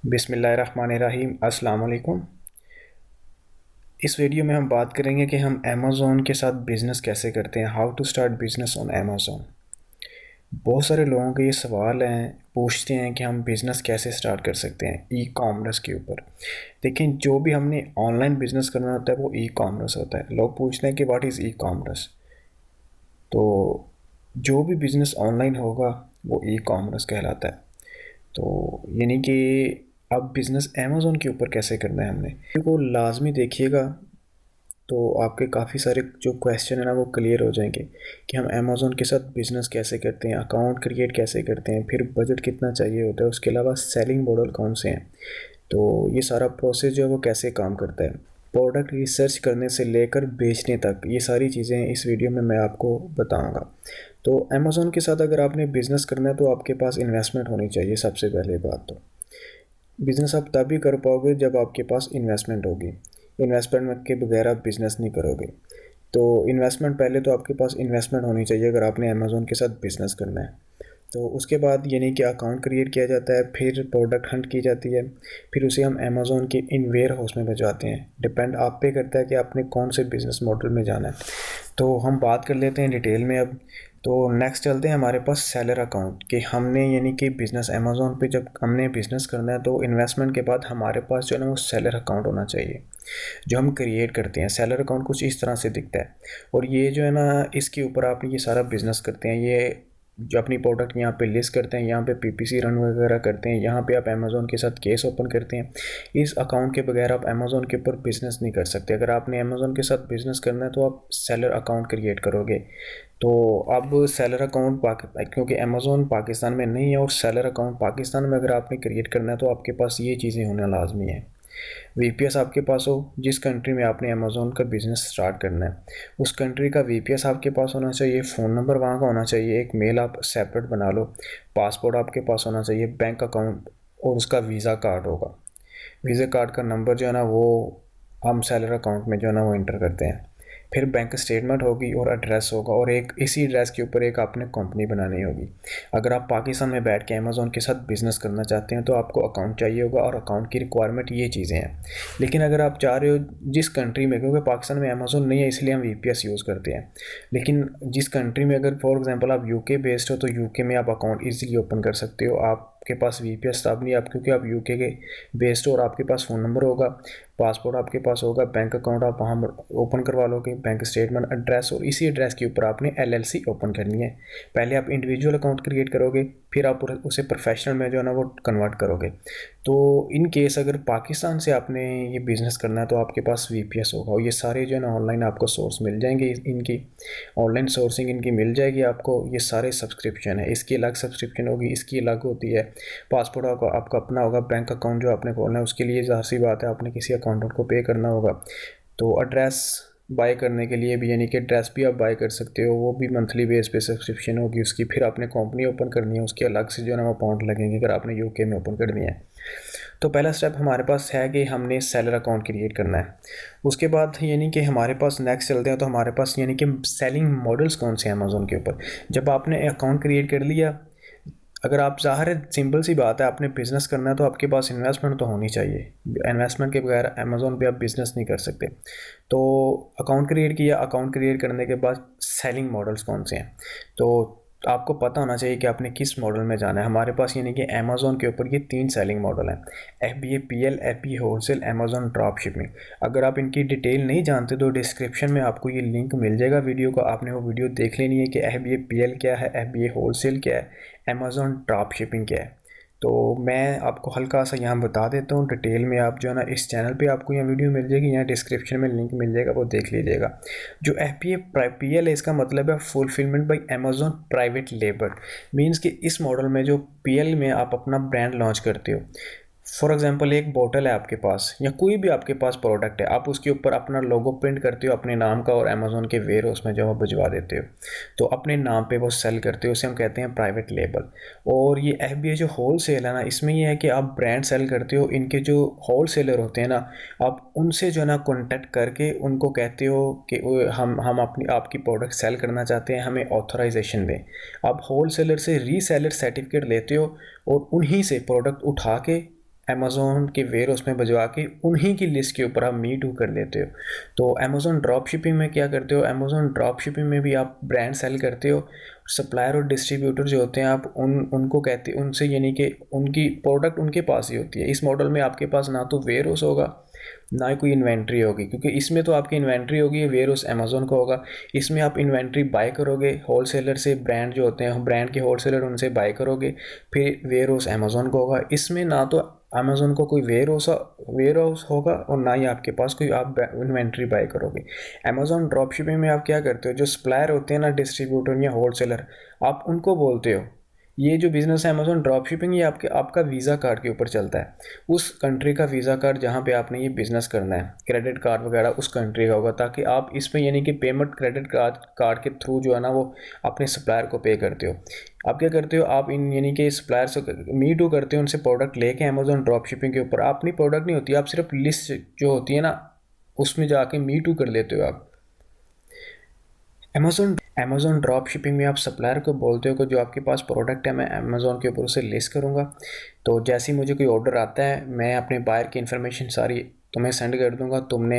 बिस्मिल्लाहिर्रहमानिर्रहीम अस्सलाम वालेकुम। इस वीडियो में हम बात करेंगे कि हम अमेज़ॉन के साथ बिज़नेस कैसे करते हैं, how to start business on Amazon. बहुत सारे लोगों के ये सवाल हैं, पूछते हैं कि हम बिज़नेस कैसे स्टार्ट कर सकते हैं ई कॉमर्स के ऊपर। देखें, जो भी हमने ऑनलाइन बिज़नेस करना होता है वो ई कॉमर्स होता है। लोग पूछते हैं कि व्हाट इज़ ई कॉमर्स। तो जो भी बिज़नेस ऑनलाइन होगा वो ई कॉमर्स कहलाता है। तो यानी कि अब बिज़नेस अमेज़ॉन के ऊपर कैसे करना है हमने, को लाजमी देखिएगा तो आपके काफ़ी सारे जो क्वेश्चन है ना वो क्लियर हो जाएंगे कि हम अमेज़ॉन के साथ बिज़नेस कैसे करते हैं, अकाउंट क्रिएट कैसे करते हैं, फिर बजट कितना चाहिए होता है, उसके अलावा सेलिंग मॉडल कौन से हैं। तो ये सारा प्रोसेस जो है वो कैसे काम करता है, प्रोडक्ट रिसर्च करने से लेकर बेचने तक, ये सारी चीज़ें इस वीडियो में मैं आपको बताऊंगा। तो अमेज़ॉन के साथ अगर आपने बिज़नेस करना है तो आपके पास इन्वेस्टमेंट होनी चाहिए। सबसे पहले बात तो बिज़नेस आप तभी कर पाओगे जब आपके पास इन्वेस्टमेंट होगी। इन्वेस्टमेंट के बगैर आप बिज़नेस नहीं करोगे। तो इन्वेस्टमेंट पहले तो आपके पास इन्वेस्टमेंट होनी चाहिए अगर आपने अमेज़ॉन के साथ बिज़नेस करना है। तो उसके बाद यानी कि अकाउंट क्रिएट किया जाता है, फिर प्रोडक्ट हंट की जाती है, फिर उसे हम अमेज़ॉन के इन वेयर हाउस में भिजवाते हैं। डिपेंड आप पे करता है कि आपने कौन से बिज़नेस मॉडल में जाना है। तो हम बात कर लेते हैं डिटेल में अब। तो नेक्स्ट चलते हैं हमारे पास सेलर अकाउंट कि हमने यानी कि बिज़नेस अमेज़ॉन पे जब हमने बिज़नेस करना है तो इन्वेस्टमेंट के बाद हमारे पास जो है ना वो सेलर अकाउंट होना चाहिए जो हम क्रिएट करते हैं। सेलर अकाउंट कुछ इस तरह से दिखता है और ये जो है ना इसके ऊपर आप ये सारा बिज़नेस करते हैं। ये जो अपनी प्रोडक्ट यहाँ पे लिस्ट करते हैं, यहाँ पे पीपीसी रन वगैरह करते हैं, यहाँ पे आप अमेज़ॉन के साथ केस ओपन करते हैं। इस अकाउंट के बगैर आप अमेज़ॉन के ऊपर बिज़नेस नहीं कर सकते। अगर आपने अमेज़ॉन के साथ बिज़नेस करना है तो आप सेलर अकाउंट क्रिएट करोगे। तो अब सेलर अकाउंट क्योंकि अमेज़ॉन पाकिस्तान में नहीं है और सेलर अकाउंट पाकिस्तान में अगर आपने क्रिएट करना है तो आपके पास ये चीज़ें होना लाजमी है। वीपीएस आपके पास हो, जिस कंट्री में आपने अमेज़ॉन का बिज़नेस स्टार्ट करना है उस कंट्री का वीपीएस आपके पास होना चाहिए, फ़ोन नंबर वहाँ का होना चाहिए, एक मेल आप सेपरेट बना लो, पासपोर्ट आपके पास होना चाहिए, बैंक अकाउंट और उसका वीज़ा कार्ड होगा। वीज़ा कार्ड का नंबर जो है ना वो हम सेलर अकाउंट में जो है ना वो इंटर करते हैं। फिर बैंक स्टेटमेंट होगी और एड्रेस होगा और एक इसी एड्रेस के ऊपर एक आपने कंपनी बनानी होगी। अगर आप पाकिस्तान में बैठ के अमेज़ॉन के साथ बिज़नेस करना चाहते हैं तो आपको अकाउंट चाहिए होगा और अकाउंट की रिक्वायरमेंट ये चीज़ें हैं। लेकिन अगर आप चाह रहे हो जिस कंट्री में, क्योंकि पाकिस्तान में अमेज़ॉन नहीं है इसलिए हम वीपीएस यूज़ करते हैं, लेकिन जिस कंट्री में अगर फॉर एग्जांपल आप यूके बेस्ड हो तो यूके में आप अकाउंट ईजिली ओपन कर सकते हो। आपके पास वीपीएस तब नहीं आप क्योंकि आप यूके के बेस्ड हो और आपके पास फ़ोन नंबर होगा, पासपोर्ट आपके पास होगा, बैंक अकाउंट आप वहाँ ओपन करवा लोगे, बैंक स्टेटमेंट, एड्रेस, और इसी एड्रेस के ऊपर आपने एलएलसी ओपन करनी है। पहले आप इंडिविजुअल अकाउंट क्रिएट करोगे, फिर आप उसे प्रोफेशनल में जो है ना वो कन्वर्ट करोगे। तो इन केस अगर पाकिस्तान से आपने ये बिज़नेस करना है तो आपके पास वीपीएस होगा और ये सारे जो है ना ऑनलाइन आपको सोर्स मिल जाएंगे। इनकी ऑनलाइन सोर्सिंग इनकी मिल जाएगी आपको। ये सारे सब्सक्रिप्शन है, इसकी अलग सब्सक्रिप्शन होगी, इसकी अलग होती है। पासपोर्ट आपका अपना होगा, बैंक अकाउंट जो आपने खोलना है उसके लिए ज़ाहिर सी बात है आपने किसी अकाउंटेंट को पे करना होगा। तो एड्रेस बाय करने के लिए भी यानी कि एड्रेस भी आप बाय कर सकते हो, वो भी मंथली बेस पे सब्सक्रिप्शन होगी उसकी। फिर आपने कंपनी ओपन करनी है, उसके अलग से जो है ना अमाउंट लगेंगे अगर आपने यूके में ओपन करनी है। तो पहला स्टेप हमारे पास है कि हमने सेलर अकाउंट क्रिएट करना है। उसके बाद यानी कि हमारे पास नेक्स्ट चलते हैं तो हमारे पास यानी कि सेलिंग मॉडल्स कौन से हैं अमेज़ॉन के ऊपर। जब आपने अकाउंट क्रिएट कर लिया, अगर आप ज़ाहिर है सिंपल सी बात है आपने बिज़नेस करना है तो आपके पास इन्वेस्टमेंट तो होनी चाहिए। इन्वेस्टमेंट के बगैर अमेज़ॉन पे आप बिज़नेस नहीं कर सकते। तो अकाउंट क्रिएट किया, अकाउंट क्रिएट करने के बाद सेलिंग मॉडल्स कौन से हैं तो आपको पता होना चाहिए कि आपने किस मॉडल में जाना है। हमारे पास यानी कि अमेज़ॉन के ऊपर ये 3 सेलिंग मॉडल हैं, FBA, PL, FBA wholesale, Amazon drop shipping. अगर आप इनकी डिटेल नहीं जानते तो डिस्क्रिप्शन में आपको ये लिंक मिल जाएगा वीडियो का, आपने वो वीडियो देख लेनी है कि FBA, PL क्या है, FBA होलसेल क्या है, अमेज़ॉन ड्रॉप शिपिंग क्या है। तो मैं आपको हल्का सा यहाँ बता देता हूँ डिटेल में। आप जो है ना इस चैनल पे आपको यहाँ वीडियो मिल जाएगी, यहाँ डिस्क्रिप्शन में लिंक मिल जाएगा, वो देख लीजिएगा। जो FBA PL है इसका मतलब है fulfilment bye Amazon private labour. Means कि इस मॉडल में जो PL में आप अपना ब्रांड लॉन्च करते हो। फॉर एग्जांपल एक बोतल है आपके पास या कोई भी आपके पास प्रोडक्ट है, आप उसके ऊपर अपना लोगो प्रिंट करते हो अपने नाम का और अमेज़ॉन के वेयर हाउस में जो है भिजवा देते हो, तो अपने नाम पे वो सेल करते हो, उसे हम कहते हैं प्राइवेट लेबल। और ये FBA जो होल सेल है ना, इसमें ये है कि आप ब्रांड सेल करते हो, इनके जो होल सेलर होते हैं ना आप उनसे जो है ना कॉन्टेक्ट करके उनको कहते हो कि हम अपनी आपकी प्रोडक्ट सेल करना चाहते हैं, हमें ऑथराइजेशन दें। आप होल सेलर से रीसेलर सर्टिफिकेट लेते हो और उन्हीं से प्रोडक्ट उठा के अमेज़ोन के वेयर हाउस में भिजवा के उन्हीं की लिस्ट के ऊपर आप मी टू कर देते हो। तो अमेज़ोन ड्रॉप शिपिंग में क्या करते हो, अमेज़ोन ड्रॉप शिपिंग में भी आप ब्रांड सेल करते हो। सप्लायर और डिस्ट्रीब्यूटर जो होते हैं आप उनको कहते उनसे यानी कि उनकी प्रोडक्ट उनके पास ही होती है। इस मॉडल में आपके पास ना तो वेयर हाउस होगा ना ही कोई इन्वेंट्री होगी, क्योंकि इसमें तो आपकी इन्वेंट्री होगी, वेयर हाउस अमेज़ोन का होगा। इसमें आप इन्वेंट्री बाय करोगे होलसेलर से, ब्रांड जो होते हैं ब्रांड के होलसेलर उनसे बाय करोगे, फिर वेयर हाउस अमेज़ोन का होगा। इसमें ना तो अमेज़ोन को कोई वेयर हाउस होगा और ना ही आपके पास कोई आप इन्वेंट्री बाय करोगे। अमेज़ोन ड्रॉप शिपिंग में आप क्या करते हो, जो सप्लायर होते हैं ना, डिस्ट्रीब्यूटर या होलसेलर, आप उनको बोलते हो। ये जो बिज़नेस है अमेज़ॉन ड्रॉप शिपिंग, ये आपका वीज़ा कार्ड के ऊपर चलता है। उस कंट्री का वीज़ा कार्ड जहाँ पे आपने ये बिज़नेस करना है, क्रेडिट कार्ड वगैरह उस कंट्री का होगा, ताकि आप इसमें यानी कि पेमेंट क्रेडिट कार्ड के थ्रू जो है ना वो अपने सप्लायर को पे करते हो। आप क्या करते हो, आप इन यानी कि सप्लायर से मी टू करते हो, उनसे प्रोडक्ट लेके अमेज़ॉन ड्रॉप शिपिंग के ऊपर। अपनी प्रोडक्ट नहीं होती, आप सिर्फ लिस्ट जो होती है ना उसमें जाके मी टू कर लेते हो आप। अमेज़ोन ड्रॉप शिपिंग में आप सप्लायर को बोलते हो कि जो आपके पास प्रोडक्ट है मैं अमेज़ोन के ऊपर उसे लिस्ट करूँगा। तो जैसे ही मुझे कोई ऑर्डर आता है मैं अपने बायर की इन्फॉर्मेशन सारी तुम्हें सेंड कर दूंगा। तुमने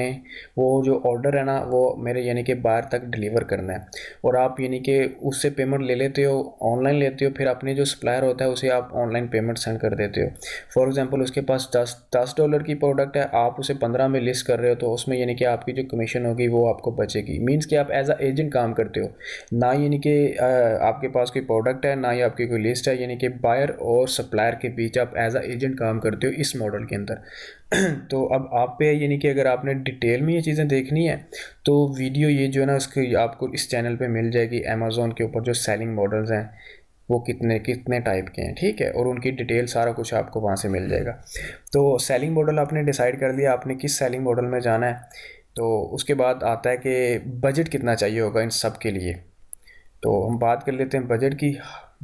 वो जो ऑर्डर है ना वो मेरे यानी कि बायर तक डिलीवर करना है, और आप यानी कि उससे पेमेंट ले लेते हो, ऑनलाइन लेते हो। फिर अपने जो सप्लायर होता है उसे आप ऑनलाइन पेमेंट सेंड कर देते हो। फॉर एग्जांपल उसके पास $10 की प्रोडक्ट है, आप उसे 15 में लिस्ट कर रहे हो, तो उसमें यानी कि आपकी जो कमीशन होगी वो आपको बचेगी। मीन्स कि आप एज अ एजेंट काम करते हो, ना यानी कि आपके पास कोई प्रोडक्ट है ना ही आपकी कोई लिस्ट है, यानी कि बायर और सप्लायर के बीच आप एज अ एजेंट काम करते हो इस मॉडल के अंदर। तो अब आप पे यानी कि अगर आपने डिटेल में ये चीज़ें देखनी है तो वीडियो ये जो है ना उसकी आपको इस चैनल पे मिल जाएगी। अमेज़ॉन के ऊपर जो सेलिंग मॉडल्स हैं वो कितने कितने टाइप के हैं, ठीक है, और उनकी डिटेल सारा कुछ आपको वहाँ से मिल जाएगा। तो सेलिंग मॉडल आपने डिसाइड कर लिया आपने किस सेलिंग मॉडल में जाना है। तो उसके बाद आता है कि बजट कितना चाहिए होगा इन सब के लिए। तो हम बात कर लेते हैं बजट की।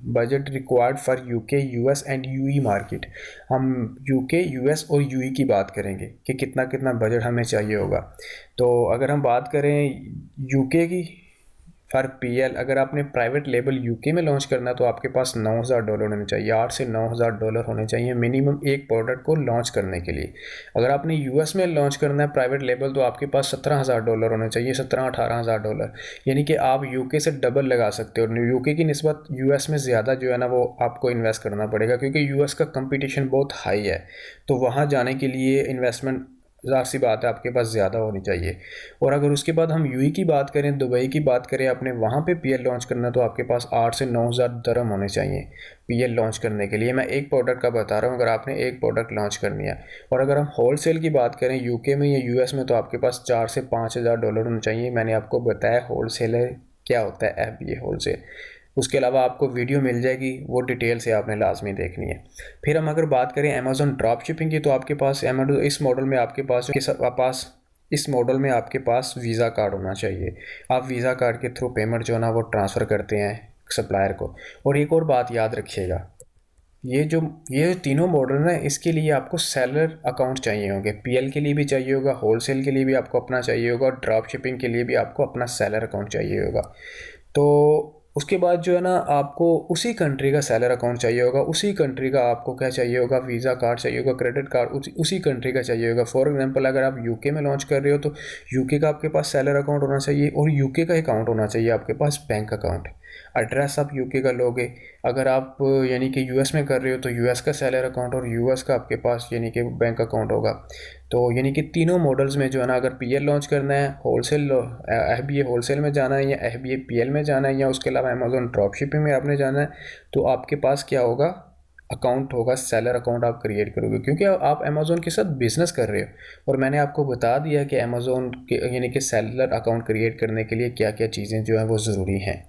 Budget required for UK US and UAE market. हम यूके यूएस और यूई की बात करेंगे कि कितना कितना बजट हमें चाहिए होगा। तो अगर हम बात करें यूके की, फॉर पीएल, अगर आपने प्राइवेट लेबल यूके में लॉन्च करना है तो आपके पास $9,000 होने चाहिए। $8 से $9,000 होने चाहिए मिनिमम एक प्रोडक्ट को लॉन्च करने के लिए। अगर आपने यूएस में लॉन्च करना है प्राइवेट लेबल तो आपके पास $17,000 होने चाहिए, 17-18,000। यानी कि आप यूके से डबल लगा सकते हो। यूके की निस्बत यूएस में ज़्यादा जो है ना वो आपको इन्वेस्ट करना पड़ेगा, क्योंकि यूएस का कंपटीशन बहुत हाई है। तो वहाँ जाने के लिए इन्वेस्टमेंट ज़ाहिर सी बात है आपके पास ज़्यादा होनी चाहिए। और अगर उसके बाद हम यूई की बात करें, दुबई की बात करें, आपने वहाँ पे पीएल लॉन्च करना तो आपके पास 8 से 9 हज़ार दरम होने चाहिए पीएल लॉन्च करने के लिए। मैं एक प्रोडक्ट का बता रहा हूँ, अगर आपने एक प्रोडक्ट लॉन्च करनी है। और अगर हम होलसेल की बात करें यूके में या यूएस में तो आपके पास $4 से 5 हज़ार होने चाहिए। मैंने आपको बताया होलसेलर क्या होता है, एफबीए होलसेल। उसके अलावा आपको वीडियो मिल जाएगी, वो डिटेल से आपने लाजमी देखनी है। फिर हम अगर बात करें अमेज़ॉन ड्रॉप शिपिंग की, तो आपके पास इस मॉडल में आपके पास इस मॉडल में आपके पास वीज़ा कार्ड होना चाहिए। आप वीज़ा कार्ड के थ्रू पेमेंट जो है ना वो ट्रांसफ़र करते हैं सप्लायर को। और एक और बात याद रखिएगा, ये जो तीनों मॉडल हैं इसके लिए आपको सेलर अकाउंट चाहिए होंगे। पीएल के लिए भी चाहिए होगा, होलसेल के लिए भी आपको अपना चाहिए होगा, और ड्रॉप शिपिंग के लिए भी आपको अपना सेलर अकाउंट चाहिए होगा। तो उसके बाद जो है ना आपको उसी कंट्री का सेलर अकाउंट चाहिए होगा, उसी कंट्री का आपको क्या चाहिए होगा, वीज़ा कार्ड चाहिए होगा, क्रेडिट कार्ड उसी कंट्री का चाहिए होगा। फॉर एग्जांपल अगर आप यूके में लॉन्च कर रहे हो तो यूके का आपके पास सेलर अकाउंट होना चाहिए, और यूके का अकाउंट होना चाहिए आपके पास बैंक अकाउंट। एड्रेस आप यूके का लोगे। अगर आप यानी कि यूएस में कर रहे हो तो यूएस का सेलर अकाउंट और यूएस का आपके पास यानी कि बैंक अकाउंट होगा। तो यानी कि तीनों मॉडल्स में जो है ना, अगर पीएल लॉन्च करना है, होलसेल एफबीए होलसेल में जाना है, या एफबीए पीएल में जाना है, या उसके अलावा अमेज़ॉन ड्रॉप शिपिंग में आपने जाना है, तो आपके पास क्या होगा, अकाउंट होगा, सेलर अकाउंट आप क्रिएट करोगे, क्योंकि आप अमेज़ॉन के साथ बिजनेस कर रहे हो। और मैंने आपको बता दिया कि अमेज़ॉन के यानी कि सेलर अकाउंट क्रिएट करने के लिए क्या क्या चीज़ें जो हैं वो ज़रूरी हैं।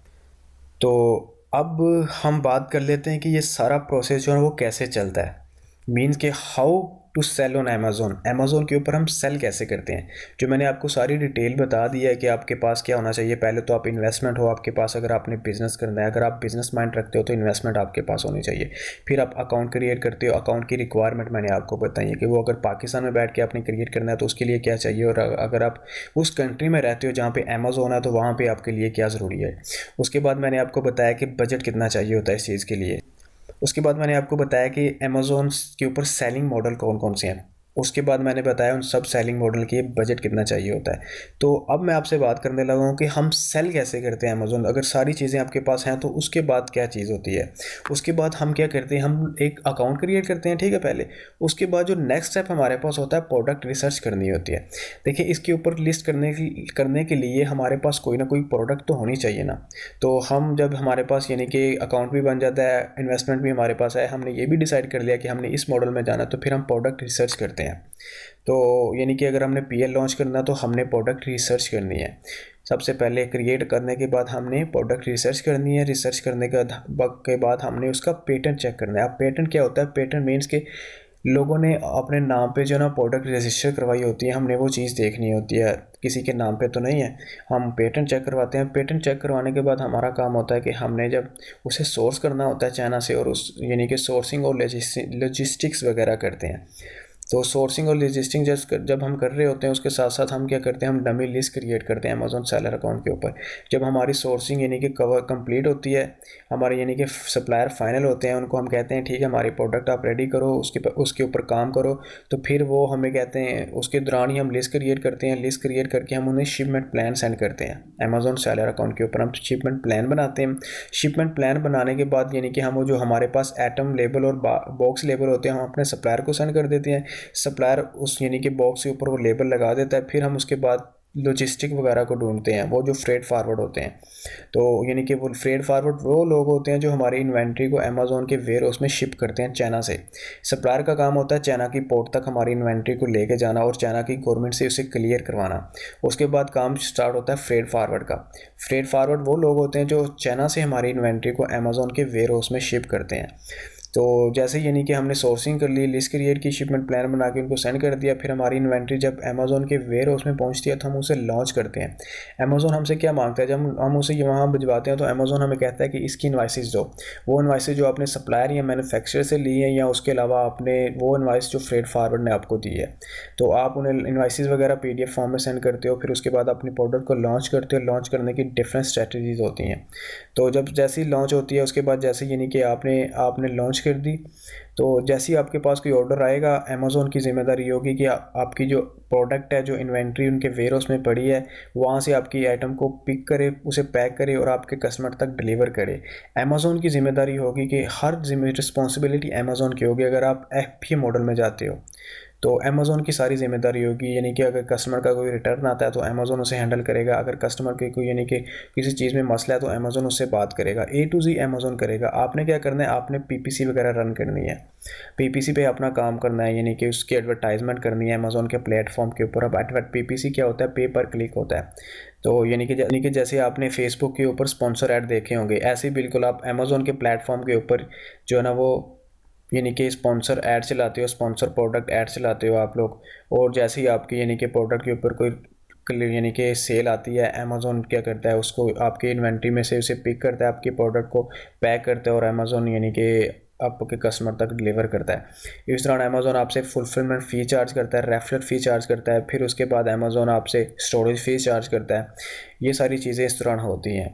तो अब हम बात कर लेते हैं कि ये सारा प्रोसेस जो है वो कैसे चलता है। मीन्स कि how to sell on Amazon, Amazon के ऊपर हम सेल कैसे करते हैं। जो मैंने आपको सारी डिटेल बता दी है कि आपके पास क्या होना चाहिए। पहले तो आप इन्वेस्टमेंट हो आपके पास, अगर आपने बिज़नेस करना है, अगर आप बिज़नेस माइंड रखते हो तो इन्वेस्टमेंट आपके पास होनी चाहिए। फिर आप अकाउंट क्रिएट करते हो, अकाउंट की रिक्वायरमेंट मैंने आपको बताई है कि वो अगर पाकिस्तान में बैठ के आपने क्रिएट करना है तो उसके लिए क्या चाहिए, और अगर आप उस कंट्री में रहते हो जहाँ पे अमेज़ॉन है तो वहाँ पे आपके लिए क्या ज़रूरी है। उसके बाद मैंने आपको बताया कि बजट कितना चाहिए होता है इस चीज़ के लिए। उसके बाद मैंने आपको बताया कि अमेज़ॉन के ऊपर सेलिंग मॉडल कौन कौन से हैं। उसके बाद मैंने बताया उन सब सेलिंग मॉडल के बजट कितना चाहिए होता है। तो अब मैं आपसे बात करने लगा हूँ कि हम सेल कैसे करते हैं अमेज़ॉन। अगर सारी चीज़ें आपके पास हैं तो उसके बाद क्या चीज़ होती है। उसके बाद हम क्या करते हैं, हम एक अकाउंट क्रिएट करते हैं, ठीक है पहले। उसके बाद जो नेक्स्ट स्टेप हमारे पास होता है, प्रोडक्ट रिसर्च करनी होती है। देखिए, इसके ऊपर लिस्ट करने के लिए हमारे पास कोई ना कोई प्रोडक्ट तो होनी चाहिए ना। तो हम जब हमारे पास यानी कि अकाउंट भी बन जाता है, इन्वेस्टमेंट भी हमारे पास है, हमने ये भी डिसाइड कर लिया कि हमने इस मॉडल में जाना, तो फिर हम प्रोडक्ट रिसर्च करते हैं। तो यानी कि अगर हमने पीएल लॉन्च करना तो हमने प्रोडक्ट रिसर्च करनी है। सबसे पहले क्रिएट करने के बाद हमने प्रोडक्ट रिसर्च करनी है। रिसर्च करने के बाद हमने उसका पेटेंट चेक करना है। अब पेटेंट क्या होता है? पेटेंट मीन्स के लोगों ने अपने नाम पे जो ना प्रोडक्ट रजिस्टर करवाई होती है, हमने वो चीज़ देखनी होती है, किसी के नाम पे तो नहीं है। हम पेटेंट चेक करवाते हैं। पेटेंट चेक करवाने के बाद हमारा काम होता है कि हमने जब उसे सोर्स करना होता है चाइना से, और उस यानी कि सोर्सिंग और लॉजिस्टिक्स वगैरह करते हैं। तो सोर्सिंग और लॉजिस्टिक जब हम कर रहे होते हैं, उसके साथ साथ हम क्या करते हैं, हम डमी लिस्ट क्रिएट करते हैं अमेज़ॉन सेलर अकाउंट के ऊपर। जब हमारी सोर्सिंग यानी कि कवर कंप्लीट होती है, हमारे यानी कि सप्लायर फाइनल होते हैं, उनको हम कहते हैं ठीक है हमारी प्रोडक्ट आप रेडी करो, उसके ऊपर काम करो। तो फिर वो हमें कहते हैं, उसके दौरान ही हम लिस्ट क्रिएट करते हैं। लिस्ट क्रिएट करके हम उन्हें शिपमेंट प्लान सेंड करते हैं। अमेज़ॉन सेलर अकाउंट के ऊपर हम शिपमेंट प्लान बनाते हैं। शिपमेंट प्लान बनाने के बाद यानी कि हम वो जो हमारे पास एटम लेबल और बॉक्स लेबल होते हैं, हम अपने सप्लायर को सेंड कर देते हैं। सप्लायर उस यानी कि बॉक्स के ऊपर वो लेबल लगा देता है। फिर हम उसके बाद लॉजिस्टिक वगैरह को ढूंढते हैं, वो जो फ्रेट फारवर्ड होते हैं। तो यानी कि वो फ्रेट फारवर्ड वो लोग होते हैं जो हमारी इन्वेंट्री को अमेज़ॉन के वेयर हाउस में शिप करते हैं चाइना से। सप्लायर का काम होता है चाइना की पोर्ट तक हमारी इन्वेंट्री को लेके जाना और चाइना की गवर्नमेंट से उसे क्लियर करवाना। उसके बाद काम स्टार्ट होता है फ्रेट फारवर्ड का। फ्रेट फारवर्ड वो लोग होते हैं जो चाइना से हमारी इन्वेंट्री को अमेज़ॉन के वेयर हाउस में शिप करते हैं। तो जैसे यानी कि हमने सोर्सिंग कर ली, लिस्ट क्रिएट की, शिपमेंट प्लान बना के उनको सेंड कर दिया, फिर हमारी इन्वेंट्री जब अमेज़ॉन के वेयर हाउस में पहुंचती है तो हम उसे लॉन्च करते हैं। अमेज़ॉन हमसे क्या मांगता है, जब हम उसे वहाँ भिजवाते हैं तो अमेज़ॉन हमें कहता है कि इसकी इन्वाइसेस दो। वो इन्वाइसेस जो आपने सप्लायर या मैन्युफैक्चरर से ली है, या उसके अलावा आपने वो इन्वाइस जो फ्रेट फारवर्ड ने आपको दी है, तो आप उन्हें इन्वाइसेस वगैरह पीडीएफ फॉर्म में सेंड करते हो। फिर उसके बाद अपनी प्रोडक्ट को लॉन्च करते हो। लॉन्च करने की डिफरेंट स्ट्रेटजीज होती हैं। तो जब जैसी लॉन्च होती है, उसके बाद जैसे यानी कि आपने लॉन्च कर दी, तो जैसे ही आपके पास कोई ऑर्डर आएगा, अमेज़ॉन की ज़िम्मेदारी होगी कि आपकी जो प्रोडक्ट है, जो इन्वेंट्री उनके वेयर हाउस में पड़ी है, वहाँ से आपकी आइटम को पिक करे, उसे पैक करे और आपके कस्टमर तक डिलीवर करे। अमेज़ॉन की ज़िम्मेदारी होगी कि हर रिस्पॉन्सिबिलिटी अमेज़ॉन की होगी। अगर आप एफपीए मॉडल में जाते हो तो अमेज़ॉन की सारी ज़िम्मेदारी होगी। यानी कि अगर कस्टमर का कोई रिटर्न आता है तो अमेज़ॉन उसे हैंडल करेगा। अगर कस्टमर के कोई यानी कि किसी चीज़ में मसला है तो अमेज़ॉन उससे बात करेगा। ए टू जी अमेज़ॉन करेगा। आपने क्या करना है, आपने पीपीसी वगैरह रन करनी है, पीपीसी पे अपना काम करना है, यानी कि उसकी एडवर्टाइजमेंट करनी है अमेज़ॉन के प्लेटफॉर्म के ऊपर। अब पीपीसी क्या होता है? पे पर क्लिक होता है। तो यानी कि जैसे आपने फेसबुक के ऊपर स्पॉन्सर ऐड देखे होंगे, ऐसे ही बिल्कुल आप अमेज़ॉन के प्लेटफॉर्म के ऊपर जो है ना वो यानी कि स्पॉन्सर ऐड चलाते हो, स्पॉन्सर प्रोडक्ट ऐड चलाते हो आप लोग। और जैसे ही आपकी यानी कि प्रोडक्ट के ऊपर कोई यानी कि सेल आती है, अमेज़ॉन क्या करता है, उसको आपके इन्वेंट्री में से उसे पिक करता है, आपके प्रोडक्ट को पैक करता है और अमेज़ॉन यानी कि आपके कस्टमर तक डिलीवर करता है। इस दौरान अमेज़ॉन आपसे फुलफिलमेंट फ़ी चार्ज करता है, रेफरल फ़ी चार्ज करता है, फिर उसके बाद अमेज़ॉन आपसे स्टोरेज फ़ी चार्ज करता है। ये सारी चीज़ें इस दौरान होती हैं।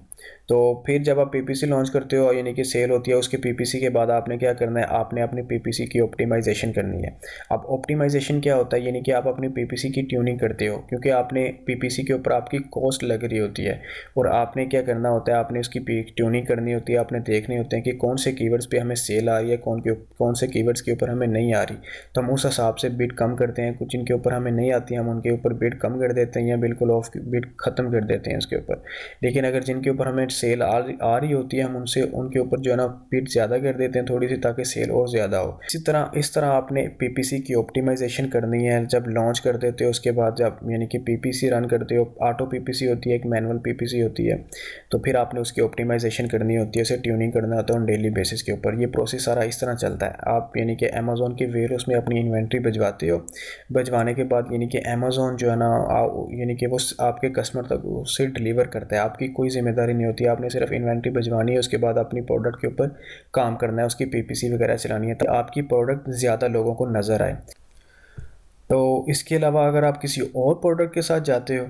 तो फिर जब आप पीपीसी लॉन्च करते हो, यानी कि सेल होती है, उसके पीपीसी के बाद आपने क्या करना है, आपने अपनी पीपीसी की ऑप्टिमाइजेशन करनी है। अब ऑप्टिमाइजेशन क्या होता है, यानी कि आप अपनी पीपीसी की ट्यूनिंग करते हो, क्योंकि आपने पीपीसी के ऊपर आपकी कॉस्ट लग रही होती है और आपने क्या करना होता है, आपने उसकी ट्यूनिंग करनी होती है। आपने देखने होते हैं कि कौन से कीवर्ड्स पे हमें सेल आ रही है, कौन से कीवर्ड्स के ऊपर हमें नहीं आ रही, तो हम उस हिसाब से बिड कम करते हैं। कुछ जिनके ऊपर हमें नहीं आती हम उनके ऊपर बिड कम कर देते हैं या बिल्कुल ऑफ बिड ख़त्म कर देते हैं उसके ऊपर। लेकिन अगर जिनके ऊपर हमें सेल आ रही होती है, हम उनके ऊपर जो है ना बिड ज़्यादा कर देते हैं थोड़ी सी, ताकि सेल और ज़्यादा हो। इस तरह आपने पीपीसी की ऑप्टिमाइजेशन करनी है। जब लॉन्च कर देते हो उसके बाद जब यानी कि पीपीसी रन करते हो, ऑटो पीपीसी होती है, एक मैनुअल पीपीसी होती है, तो फिर आपने उसकी ऑप्टिमाइजेशन करनी होती है, उसे ट्यूनिंग करना होता है ऑन डेली बेसिस के ऊपर। ये प्रोसेस सारा इस तरह चलता है। आप यानी कि अमेज़ॉन के वेयर हाउस में अपनी इन्वेंट्री भिजवाते हो। भिजवाने के बाद यानी कि अमेज़ॉन जो है ना यानी कि वो आपके कस्टमर तक उसे डिलीवर करता है। आपकी कोई जिम्मेदारी नहीं होती, आपने सिर्फ इन्वेंट्री भिजवानी है, उसके बाद अपनी प्रोडक्ट के ऊपर काम करना है, उसकी पीपीसी वगैरह चलानी है, तो आपकी प्रोडक्ट ज़्यादा लोगों को नज़र आए। तो इसके अलावा अगर आप किसी और प्रोडक्ट के साथ जाते हो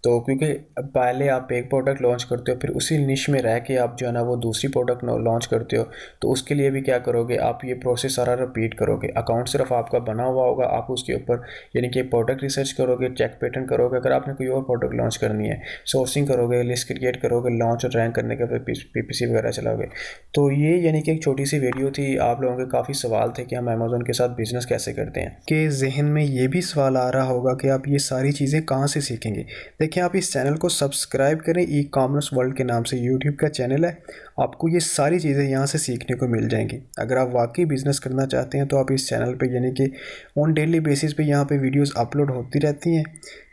तो क्योंकि पहले आप एक प्रोडक्ट लॉन्च करते हो, फिर उसी निश में रह के आप जो है ना वो दूसरी प्रोडक्ट लॉन्च करते हो, तो उसके लिए भी क्या करोगे, आप ये प्रोसेस सारा रिपीट करोगे। अकाउंट सिर्फ आपका बना हुआ होगा, आप उसके ऊपर यानी कि प्रोडक्ट रिसर्च करोगे, चेक पेटेंट करोगे। अगर आपने कोई और प्रोडक्ट लॉन्च करनी है, सोर्सिंग करोगे, लिस्ट क्रिएट करोगे, लॉन्च और रैंक करने के फिर पीपीसी वगैरह चलाओगे। तो ये यानी कि एक छोटी सी वीडियो थी। आप लोगों के काफ़ी सवाल थे कि हम अमेज़ोन के साथ बिज़नेस कैसे करते हैं। कि जहन में ये भी सवाल आ रहा होगा कि आप ये सारी चीज़ें कहाँ से सीखेंगे। देखिए, आप इस चैनल को सब्सक्राइब करें, ई कॉमर्स वर्ल्ड के नाम से यूट्यूब का चैनल है। आपको ये सारी चीज़ें यहाँ से सीखने को मिल जाएंगी। अगर आप वाकई बिज़नेस करना चाहते हैं तो आप इस चैनल पे यानी कि ऑन डेली बेसिस पे यहाँ पे वीडियोस अपलोड होती रहती हैं,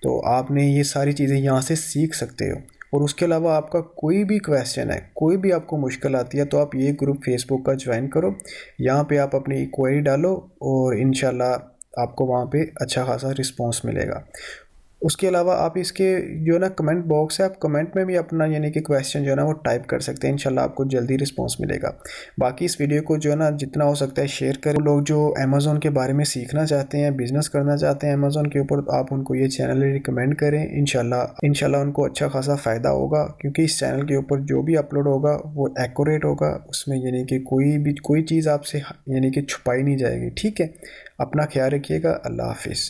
तो आपने ये सारी चीज़ें यहाँ से सीख सकते हो। और उसके अलावा आपका कोई भी क्वेश्चन है, कोई भी आपको मुश्किल आती है, तो आप ये ग्रुप फेसबुक का ज्वाइन करो। यहाँ पे आप अपनी क्वेरी डालो और इंशाल्लाह आपको वहाँ पे अच्छा खासा रिस्पॉन्स मिलेगा। उसके अलावा आप इसके जो है ना कमेंट बॉक्स है, आप कमेंट में भी अपना यानी कि क्वेश्चन जो है ना वो टाइप कर सकते हैं। इंशाल्लाह आपको जल्दी रिस्पांस मिलेगा। बाकी इस वीडियो को जो है ना जितना हो सकता है शेयर करें। लोग जो अमेज़ोन के बारे में सीखना चाहते हैं, बिज़नेस करना चाहते हैं अमेज़ोन के ऊपर, तो आप उनको ये चैनल रिकमेंड करें। इंशाल्लाह उनको अच्छा खासा फ़ायदा होगा, क्योंकि इस चैनल के ऊपर जो भी अपलोड होगा वो एक्यूरेट होगा। उसमें यानी कि कोई चीज़ आपसे यानी कि छुपाई नहीं जाएगी। ठीक है, अपना ख्याल रखिएगा। अल्लाह हाफिज़।